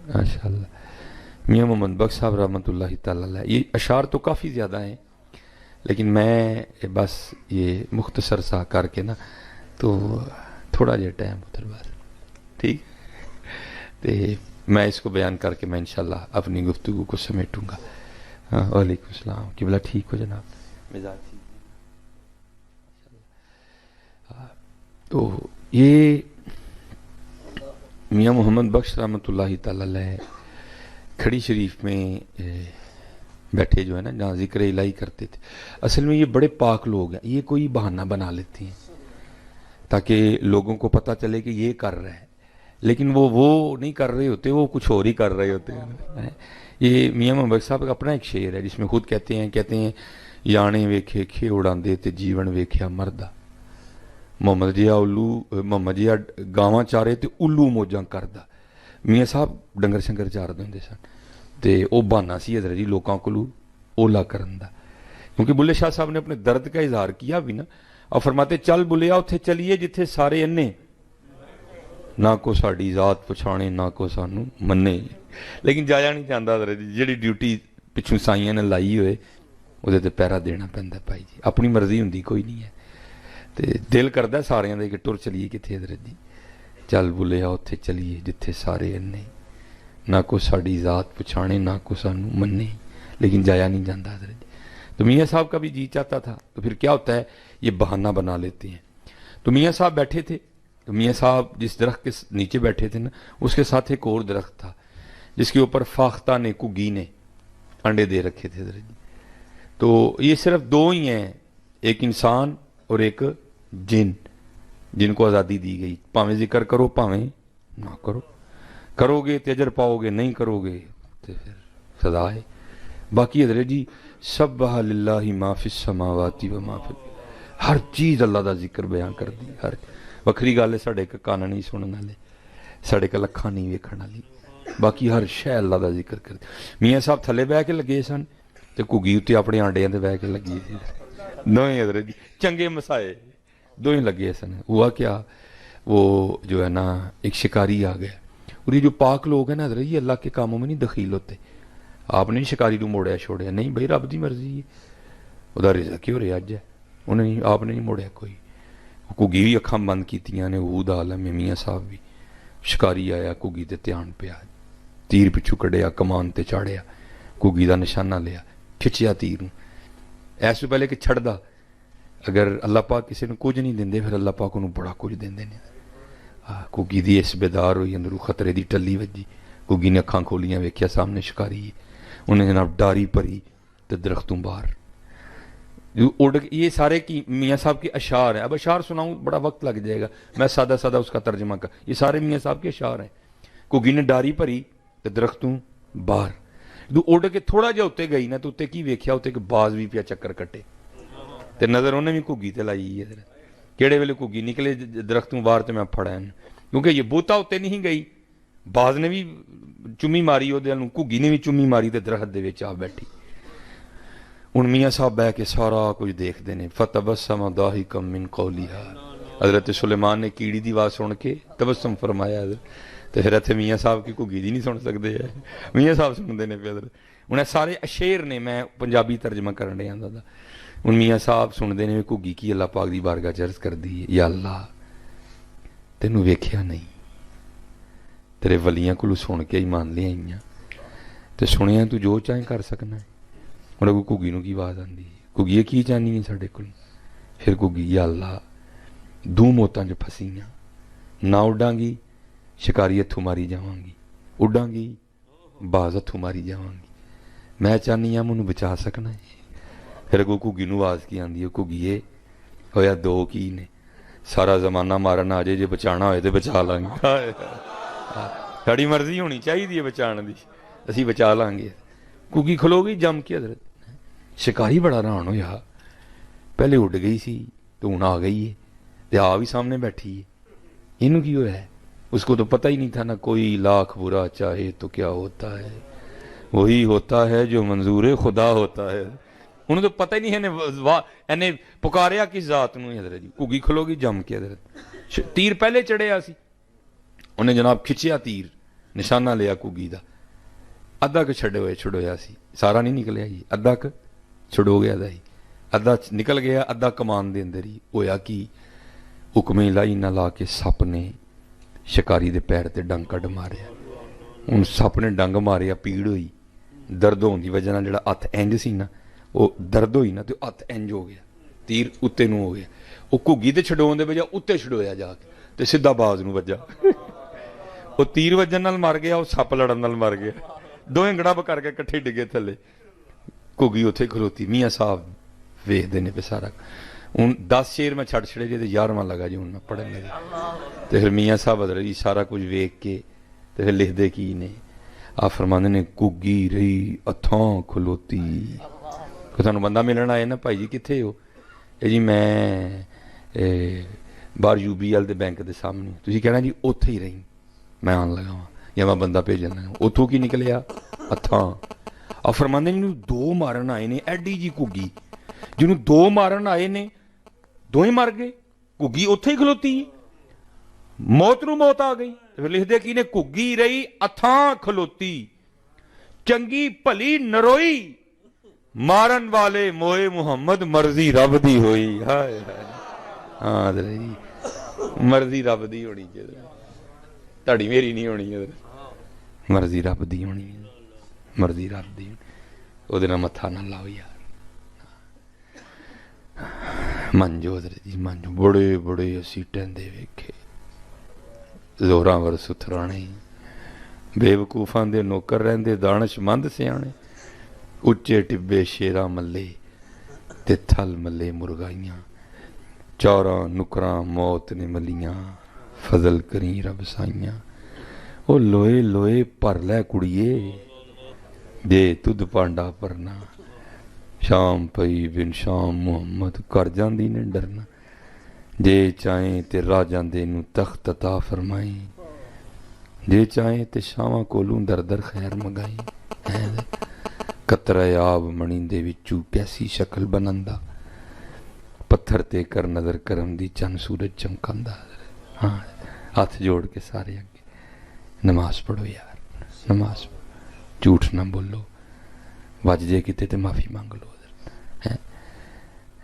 ماشاء اللہ. میاں محمد بخش صاحب رحمۃ اللہ تعالی علیہ، یہ اشعار تو کافی زیادہ ہیں لیکن میں بس یہ مختصر سا کر کے نا تو تھوڑا جہا ٹائم ادھر بس ٹھیک تو میں اس کو بیان کر کے میں انشاءاللہ اپنی گفتگو کو سمیٹوں گا. ہاں وعلیکم السلام. قبلہ ٹھیک ہو جناب؟ مزاج ٹھیک. تو یہ میاں محمد بخش رحمۃ اللہ تعالی علیہ کھڑی شریف میں بیٹھے جو ہے نا جہاں ذکر الہی کرتے تھے. اصل میں یہ بڑے پاک لوگ ہیں، یہ کوئی بہانہ بنا لیتے ہیں تاکہ لوگوں کو پتہ چلے کہ یہ کر رہے ہیں، لیکن وہ نہیں کر رہے ہوتے، وہ کچھ اور ہی کر رہے ہوتے ہیں. یہ میاں محمد بخش صاحب کا اپنا ایک شعر ہے جس میں خود کہتے ہیں یانے ویکھے کھے اڑاندے تے جیون ویکھیا مردا، محمد جیا گاواں چارے تے الو موجاں کردا. میاں صاحب ڈنگر شنگر چار دے سن تے او بہانا سی حضرت جی لوکاں کولو اولا کرن دا، کیونکہ بلے شاہ صاحب نے اپنے درد کا اظہار کیا بھی نا، اور فرماتے چل بلیا اتھے چلیے جتھے سارے انے، نہ کو ساڈی ذات پچھانے نہ کو سانو منے. لیکن جایا نہیں چاہتا حضرت جی، جہی ڈیوٹی پچھوں سائیاں نے لائی ہوئے وہ تے پیرا دینا پیندا بھائی جی، اپنی مرضی ہوندی کوئی نہیں ہے. تے دل کردا ساریاں دے کہ ٹر چلیے کتھے حضرت جی، چل بلیا اتھے چلیے جتھے سارے انے، نہ کو ساڈی ذات پچھانے نہ کو سانو منے. لیکن جایا نہیں جاتا حضرت جی. تو میاں صاحب کا بھی جی چاہتا تھا، تو پھر کیا ہوتا ہے یہ بہانہ بنا لیتے ہیں. تو میاں صاحب بیٹھے تھے، تو میاں صاحب جس درخت کے نیچے بیٹھے تھے نا اس کے ساتھ ایک اور درخت تھا جس کے اوپر فاختہ نے کگی نے انڈے دے رکھے تھے حضرت جی. تو یہ صرف دو ہی ہیں، ایک انسان اور ایک جن، جن کو آزادی دی گئی، پاویں ذکر کرو پاویں نہ کرو، کرو گے تو اجر پاؤ گے، نہیں کرو گے تو پھر سزا ہے. باقی حضرت جی سبح للہ ما فی السماوات و ما فی، ہر چیز اللہ دا ذکر بیان کر دی. ہر وکری گل ہے ساڈے کے کان نہیں سنن والے، ساڈے کے لکھاں نہیں ویکھن والی، باقی ہر شے اللہ دا ذکر کر دی. میاں صاحب تھلے بہ کے لگے سن تے کگی اتنے اپنے آنڈیاں تے بہ کے لگی سی. دوئیں حضرت جی چنگے مسائے دوئیں لگے سن. ہوا کیا، وہ جو ہے نا ایک شکاری آ گیا، اور یہ جو پاک لوگ ہیں نا حضرت یہ اللہ کے کاموں میں نہیں دخیل ہوتے. آپ نے شکاری کو موڑیا چھوڑیا نہیں بھائی، رب دی مرضی ہے، وہ رزق ہی ہو رہا اج ہے، انہیں آپ نے نہیں موڑیا کوئی. کگی بھی اکھاں بند کیتیاں نے، وہ عالم میاں صاحب بھی. شکاری آیا کگی تے دھیان پیا، تیر پچھو کڈیا، کمان تے چاڑیا، کگی دا نشانہ لیا، کھچیا تیر نوں. ایس تو پہلے کہ چھڑدا، اگر اللہ پاک کسی نے کچھ نہیں دیندے پھر اللہ پاک انہوں بڑا کچھ دیندے نے. کگی دی اس بیدار ہوئی، اندروں خطرے دی ٹلی وجی. کگی نے اکھاں کھولیاں، ویکھیا سامنے شکاری، انہیں جناب ڈاری پری تے درختوں باہر اڑ. یہ سارے کی میاں صاحب کے اشعار ہیں. اب اشعار سناؤں بڑا وقت لگ جائے گا، میں سادہ سادہ اس کا ترجمہ کر. یہ سارے میاں صاحب کے اشعار ہیں. کگی نے ڈاری پری تے درختوں باہر، اڑ کے تھوڑا جہا اتنے گئی نا تو اتنے کی ویکھیا اتنے کہ باز بھی پیا چکر کٹے تے نظر انہیں بھی کگی تے لائی ہے. کیڑے ویلے کگی نکلے درختوں باہر تے میں پھڑا ہے، کیونکہ یہ بوتا اتنے نہیں گئی، باز نے بھی چمی ماری، وہ کگی نے بھی چمی ماری تے درخت دے وچ آ بیٹھی. ہن میاں صاحب بہ کے سارا کچھ دیکھتے ہیں. فتبسم ضاحکا من قولھا، حضرت سلیمان نے کیڑی دی آواز سن کے تبسم فرمایا. تو پھر اتنے میاں صاحب کی کگی دی نہیں سن سکتے ہیں، میاں صاحب سنتے ہیں پہ. انہیں سارے اشعر نے، میں پنجابی ترجمہ کرن ڈیا دا. ہن میاں صاحب سنتے ہیں کگی کی اللہ پاک دی بارگاہ چرز کر دی، یا اللہ تینوں ویکھیا نہیں، تیرے ولیاں کولوں سن کے ایمان لے آئیاں تے سنیا تو جو چاہیں کر سکنا ہے. ہوں اگوں کگی نوں کی آواز آتی، کگی کی چاہنی ہے ساڈے کول؟ پھر کگی یا اللہ دو موتاں چ پھسیاں، نہ اڈاں گی شکاری ہتھوں ماری جاواں گی، اڈاں گی باز ہتھوں ماری جاواں گی، میں چاہنی ہاں مینوں بچا سکنا ہے. پھر اگوں کگی نوں آواز کی آندی ہے، کگیے ہویا دو کی نے، سارا زمانہ مارن آ جے، جے بچانا ہوئے تو بچا لیں گے. ساڑی مرضی ہونی چاہیے بچان دی، اسی بچا لیں گے. کگی کھلو گئی جم کے حضرت. شکاری بڑا حیران ہویا، پہلے اڈ گئی سی تو ہوں آ گئی ہے تے آ بھی سامنے بیٹھی ہے، انہوں کی ہوا ہے؟ اس کو تو پتہ ہی نہیں تھا نا. کوئی لاکھ برا چاہے تو کیا ہوتا ہے، وہی ہوتا ہے جو منظور خدا ہوتا ہے. انہوں تو پتہ ہی نہیں ہے پکاریا کس ذات نو. حضرت جی کگی کھلو گی جم کے حضرت. تیر پہلے چڑھیا سی، انہیں جناب کھچیا تیر ਨਿਸ਼ਾਨਾ ਲਿਆ ਘੁੱਗੀ ਦਾ, ਅੱਧਾ ਕੁ ਛੁਡੋਇਆ ਸੀ, ਸਾਰਾ ਨਹੀਂ ਨਿਕਲਿਆ ਜੀ, ਅੱਧਾ ਕੁ ਛੁਡੋ ਗਿਆ ਦਾ ਹੀ, ਅੱਧਾ ਨਿਕਲ ਗਿਆ, ਅੱਧਾ ਕਮਾਨ ਦੇ ਅੰਦਰ ਹੀ ਹੋਇਆ ਕਿ ਹੁਕਮੇ ਲਾਈ ਨਾ ਲਾ ਕੇ ਸੱਪ ਨੇ ਸ਼ਿਕਾਰੀ ਦੇ ਪੈਰ ਤੇ ਡੰਗ ਕੱਢ ਮਾਰਿਆ। ਹੁਣ ਸੱਪ ਨੇ ਡੰਗ ਮਾਰਿਆ, ਪੀੜ ਹੋਈ, ਦਰਦ ਹੋਣ ਦੀ ਵਜ੍ਹਾ ਨਾਲ ਜਿਹੜਾ ਹੱਥ ਇੰਜ ਸੀ ਨਾ, ਉਹ ਦਰਦ ਹੋਈ ਨਾ ਤੇ ਹੱਥ ਇੰਜ ਹੋ ਗਿਆ, ਤੀਰ ਉੱਤੇ ਨੂੰ ਹੋ ਗਿਆ, ਉਹ ਘੁੱਗੀ ਤੇ ਛਡਾਉਣ ਦੇ ਵਜ੍ਹਾ ਉੱਤੇ ਛਡੋਇਆ ਜਾ ਕੇ ਤੇ ਸਿੱਧਾ ਬਾਜ਼ ਨੂੰ ਵੱਜਾ। ਉਹ ਤੀਰ ਵੱਜਣ ਨਾਲ ਮਰ ਗਿਆ, ਉਹ ਸੱਪ ਲੜਨ ਨਾਲ ਮਰ ਗਿਆ, ਦੋਵੇਂ ਗੜਬ ਕਰਕੇ ਇਕੱਠੇ ਡਿੱਗੇ ਥੱਲੇ। ਘੁੱਗੀ ਉੱਥੇ ਖਲੋਤੀ, ਮੀਆਂ ਸਾਹਿਬ ਵੇਖਦੇ ਨੇ ਸਾਰਾ। ਹੁਣ 10 ਸ਼ੇਰ ਮੈਂ ਛੱਡ ਛੜੇ ਜੇ ਤੇ 11ਵਾਂ ਲੱਗਾ ਜੀ ਹੁਣ ਮੈਂ ਪੜ੍ਹਨ ਲੱਗਾ। ਤੇ ਫਿਰ ਮੀਆਂ ਸਾਹਿਬ ਹਜ਼ਰਤ ਜੀ ਸਾਰਾ ਕੁਝ ਵੇਖ ਕੇ ਤੇ ਫਿਰ ਲਿਖਦੇ ਕੀ ਨੇ, ਆ ਫਰਮਾਉਂਦੇ ਨੇ, ਘੁੱਗੀ ਰਹੀ ਅੱਥਾਂ ਖਲੋਤੀ। ਕਿ ਤੁਹਾਨੂੰ ਬੰਦਾ ਮਿਲਣ ਆਏ ਨਾ, ਭਾਈ ਜੀ ਕਿੱਥੇ ਹੋ? ਇਹ ਜੀ ਮੈਂ ਬਾਹਰ UBL ਦੇ ਬੈਂਕ ਦੇ ਸਾਹਮਣੇ। ਤੁਸੀਂ ਕਹਿਣਾ ਜੀ ਉੱਥੇ ਹੀ ਰਹੀ, ਮੈਂ ਆਉਣ ਲਗਾ ਵਾਂ ਜਾਂ ਮੈਂ ਬੰਦਾ ਭੇਜਣਾ। ਉੱਥੋਂ ਕੀ ਨਿਕਲਿਆ? ਅੱਥਾਂ। ਆ ਫਰਮਾਉਂਦੇ ਨੇ ਜਿਹਨੂੰ 2 ਮਾਰਨ ਆਏ ਨੇ, ਐਡੀ ਜੀ ਘੁੱਗੀ ਜਿਹਨੂੰ 2 ਮਾਰਨ ਆਏ ਨੇ, ਦੋਵੇਂ ਮਰ ਗਏ, ਘੁੱਗੀ ਉੱਥੇ ਹੀ ਖਲੋਤੀ, ਮੌਤ ਨੂੰ ਮੌਤ ਆ ਗਈ। ਫਿਰ ਲਿਖਦੇ ਕੀ ਨੇ, ਘੁੱਗੀ ਰਹੀ ਅੱਥਾਂ ਖਲੋਤੀ, ਚੰਗੀ ਭਲੀ ਨਰੋਈ, ਮਾਰਨ ਵਾਲੇ ਮੋਏ ਮੁਹੰਮਦ, ਮਰਜ਼ੀ ਰੱਬ ਦੀ ਹੋਈ। ਹਾਏ ਹਾਏ, ਹਾਂ ਜੀ, ਮਰਜ਼ੀ ਰੱਬ ਦੀ ਹੋਣੀ ਚਾਹੀਦੀ, ਤੁਹਾਡੀ ਮੇਰੀ ਨਹੀਂ ਹੋਣੀ, ਮਰਜ਼ੀ ਰੱਬ ਦੀ ਹੋਣੀ, ਮਰਜ਼ੀ ਰੱਬ ਦੀ। ਉਹਦੇ ਨਾਲ ਮੱਥਾ ਨਾ ਲਾਓ ਯਾਰ। ਮੰਜੋ ਜੀ, ਮੰਜੋ ਬੜੇ ਬੜੇ ਅਸੀਂ ਟਹਿੰਦੇ ਵੇਖੇ, ਜ਼ੋਰਾਂ ਵਰ ਸੁਥਰਾਣੇ, ਬੇਵਕੂਫਾਂ ਦੇ ਨੌਕਰ ਰਹਿੰਦੇ, ਦਾਨਸ਼ਮੰਦ ਸਿਆਣੇ, ਉੱਚੇ ਟਿੱਬੇ ਸ਼ੇਰਾਂ ਮੱਲੇ ਤੇ ਥਲ ਮੱਲੇ ਮੁਰਗਾਈਆਂ, ਚੌਰਾਂ ਨੁਕਰਾਂ ਮੌਤ ਨੇ ਮਲੀਆਂ, ਫਜ਼ਲ ਕਰੀ ਰੱਬ ਸਾਈਆਂ। ਉਹ ਲੋਏ ਲੋਏ ਭਰ ਲੈ ਕੁੜੀਏ, ਜੇ ਤੁਧ ਭਾਂਡਾ ਭਰਨਾ, ਸ਼ਾਮ ਪਈ ਬਿਨ ਸ਼ਾਮ ਮੁਹੰਮਦ, ਕਰ ਜਾਂਦੀ ਨੇ ਡਰਨਾ। ਜੇ ਚਾਹੇ ਤੇ ਰਾਜਾਂ ਦੇ ਨੂੰ ਤਖਤ ਅਤਾ ਫਰਮਾਈ, ਜੇ ਚਾਹੇ ਤੇ ਸ਼ਾਵਾਂ ਕੋਲੋਂ ਦਰ ਦਰ ਖੈਰ ਮੰਗਾਈ। ਕਤਰਾ ਆਬ ਮਣੀ ਦੇ ਵਿੱਚੋਂ ਕੈਸੀ ਸ਼ਕਲ ਬਣਾਂਦਾ, ਪੱਥਰ ਤੇ ਕਰ ਨਜ਼ਰ ਕਰਮ ਦੀ, ਚੰਨ ਸੂਰਜ ਚਮਕਾਂਦਾ। ਹਾਂ, ਹੱਥ ਜੋੜ ਕੇ ਸਾਰੇ ਅੱਗੇ, ਨਮਾਜ਼ ਪੜ੍ਹੋ ਯਾਰ, ਨਮਾਜ਼ ਝੂਠ ਨਾ ਬੋਲੋ, ਵੱਜ ਜੇ ਕਿਤੇ ਤੇ ਮਾਫੀ ਮੰਗ ਲਓ।